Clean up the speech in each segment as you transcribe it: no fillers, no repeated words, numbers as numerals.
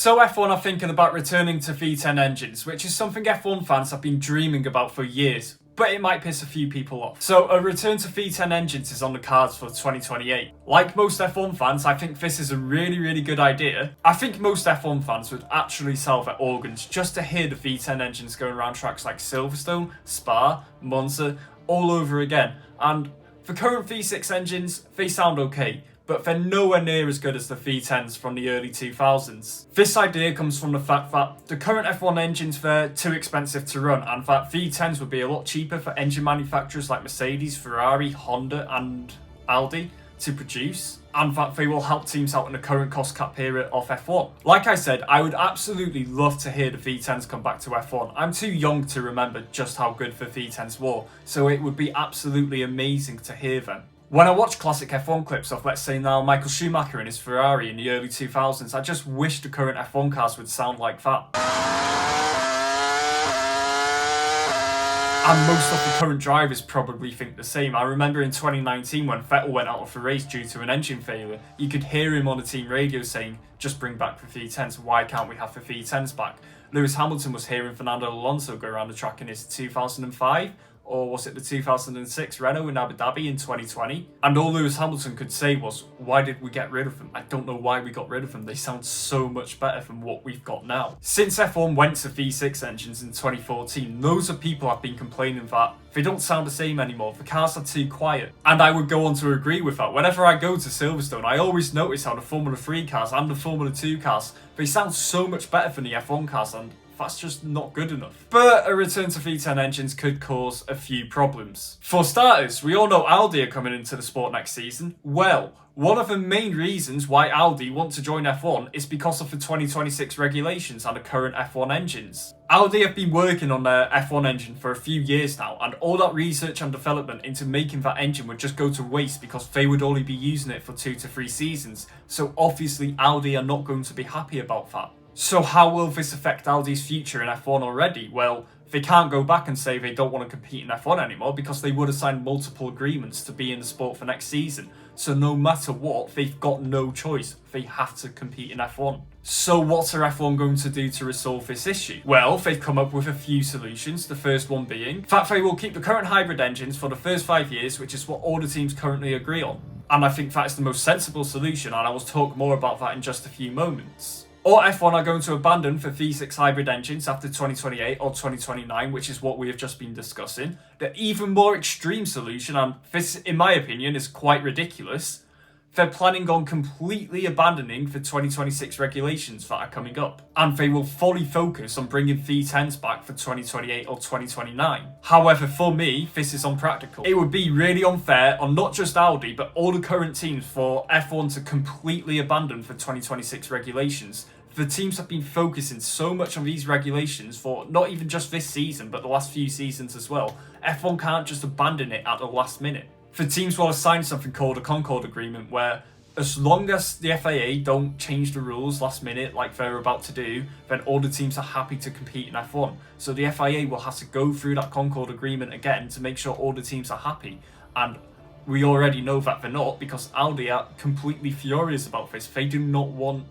So F1 are thinking about returning to V10 engines, which is something F1 fans have been dreaming about for years, but it might piss a few people off. So a return to V10 engines is on the cards for 2028. Like most F1 fans, I think this is a really good idea. I think most F1 fans would actually sell their organs just to hear the V10 engines going around tracks like Silverstone, Spa, Monza, all over again. And the current V6 engines, they sound okay, but they're nowhere near as good as the V10s from the early 2000s. This idea comes from the fact that the current F1 engines, they're too expensive to run, and that V10s would be a lot cheaper for engine manufacturers like Mercedes, Ferrari, Honda and Audi to produce, and that they will help teams out in the current cost cap era of F1. Like I said, I would absolutely love to hear the V10s come back to F1. I'm too young to remember just how good the V10s were, so it would be absolutely amazing to hear them. When I watch classic F1 clips of, let's say now, Michael Schumacher in his Ferrari in the early 2000s, I just wish the current F1 cars would sound like that. And most of the current drivers probably think the same. I remember in 2019 when Vettel went out of the race due to an engine failure, you could hear him on the team radio saying, just bring back the V10s, why can't we have the V10s back? Lewis Hamilton was hearing Fernando Alonso go around the track in his 2005, or was it the 2006 Renault in Abu Dhabi in 2020? And all Lewis Hamilton could say was, why did we get rid of them? I don't know why we got rid of them. They sound so much better than what we've got now. Since F1 went to V6 engines in 2014, loads of people have been complaining that they don't sound the same anymore. The cars are too quiet. And I would go on to agree with that. Whenever I go to Silverstone, I always notice how the Formula 3 cars and the Formula 2 cars, they sound so much better than the F1 cars, and that's just not good enough. But a return to V10 engines could cause a few problems. For starters, we all know Audi are coming into the sport next season. Well, one of the main reasons why Audi want to join F1 is because of the 2026 regulations and the current F1 engines. Audi have been working on their F1 engine for a few years now, and all that research and development into making that engine would just go to waste because they would only be using it for 2 to 3 seasons. So obviously Audi are not going to be happy about that. So how will this affect Audi's future in F1 already? Well, they can't go back and say they don't want to compete in F1 anymore because they would have signed multiple agreements to be in the sport for next season. So no matter what, they've got no choice. They have to compete in F1. So what are F1 going to do to resolve this issue? Well, they've come up with a few solutions. The first one being that they will keep the current hybrid engines for the first 5 years, which is what all the teams currently agree on. And I think that's the most sensible solution, and I will talk more about that in just a few moments. Or F1 are going to abandon the V6 hybrid engines after 2028 or 2029, which is what we have just been discussing. The even more extreme solution, and this in my opinion is quite ridiculous, they're planning on completely abandoning the 2026 regulations that are coming up, and they will fully focus on bringing V10s back for 2028 or 2029. However, for me, this is unpractical. It would be really unfair on not just Audi, but all the current teams for F1 to completely abandon the 2026 regulations. The teams have been focusing so much on these regulations for not even just this season, but the last few seasons as well. F1 can't just abandon it at the last minute. The teams will have signed something called a Concord Agreement, where as long as the FIA don't change the rules last minute like they're about to do, then all the teams are happy to compete in F1. So the FIA will have to go through that Concord Agreement again to make sure all the teams are happy. And we already know that they're not, because Audi are completely furious about this. They do not want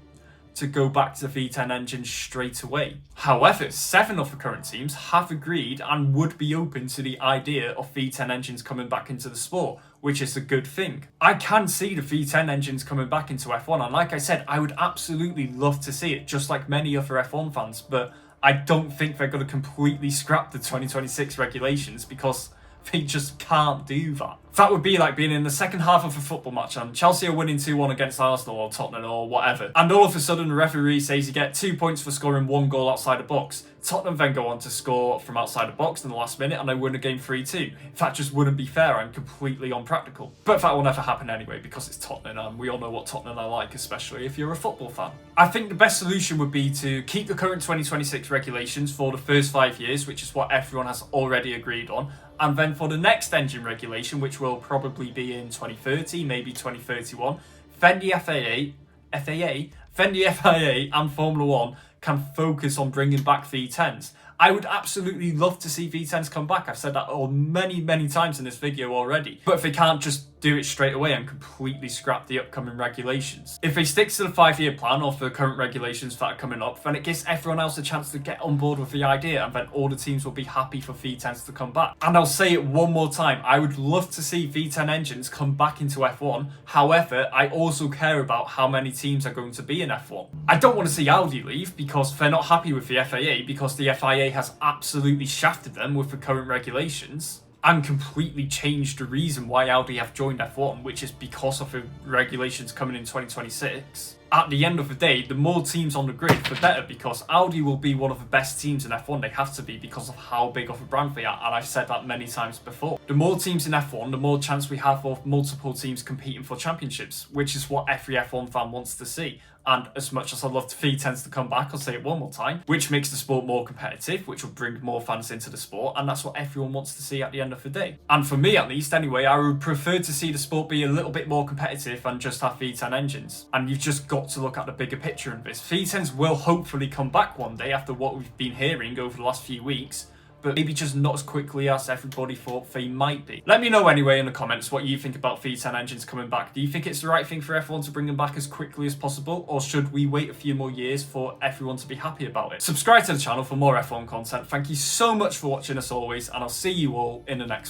to go back to the V10 engine straight away. However, 7 of the current teams have agreed and would be open to the idea of V10 engines coming back into the sport, which is a good thing. I can see the V10 engines coming back into F1, and like I said, I would absolutely love to see it, just like many other F1 fans, but I don't think they're going to completely scrap the 2026 regulations because they just can't do that. That would be like being in the second half of a football match and Chelsea are winning 2-1 against Arsenal or Tottenham or whatever, and all of a sudden the referee says you get 2 points for scoring 1 goal outside the box. Tottenham then go on to score from outside the box in the last minute and they win a game 3-2. That just wouldn't be fair and completely unpractical. But that will never happen anyway because it's Tottenham, and we all know what Tottenham are like, especially if you're a football fan. I think the best solution would be to keep the current 2026 regulations for the first 5 years, which is what everyone has already agreed on, and then for the next engine regulation, which will probably be in 2030, maybe 2031, then the FIA and Formula 1 can focus on bringing back V10s. I would absolutely love to see V10s come back. I've said that many times in this video already. But if they can't just do it straight away and completely scrap the upcoming regulations. If they stick to the 5-year plan or for the current regulations that are coming up, then it gives everyone else a chance to get on board with the idea, and then all the teams will be happy for V10s to come back. And I'll say it one more time, I would love to see V10 engines come back into F1. However, I also care about how many teams are going to be in F1. I don't want to see Audi leave because they're not happy with the FIA, because the FIA has absolutely shafted them with the current regulations and completely changed the reason why Audi have joined F1, which is because of the regulations coming in 2026. At the end of the day, the more teams on the grid, the better, because Audi will be one of the best teams in F1. They have to be because of how big of a brand they are, and I've said that many times before. The more teams in F1, the more chance we have of multiple teams competing for championships, which is what every F1 fan wants to see. And as much as I'd love V10s to come back, I'll say it one more time, which makes the sport more competitive, which will bring more fans into the sport, and that's what everyone wants to see at the end of the day. And for me, at least, anyway, I would prefer to see the sport be a little bit more competitive and just have V10 engines. And you've just got to look at the bigger picture in this. V10s will hopefully come back one day after what we've been hearing over the last few weeks, but maybe just not as quickly as everybody thought they might be. Let me know anyway in the comments what you think about V10 engines coming back. Do you think it's the right thing for F1 to bring them back as quickly as possible, or should we wait a few more years for everyone to be happy about it? Subscribe to the channel for more F1 content. Thank you so much for watching as always, and I'll see you all in the next one.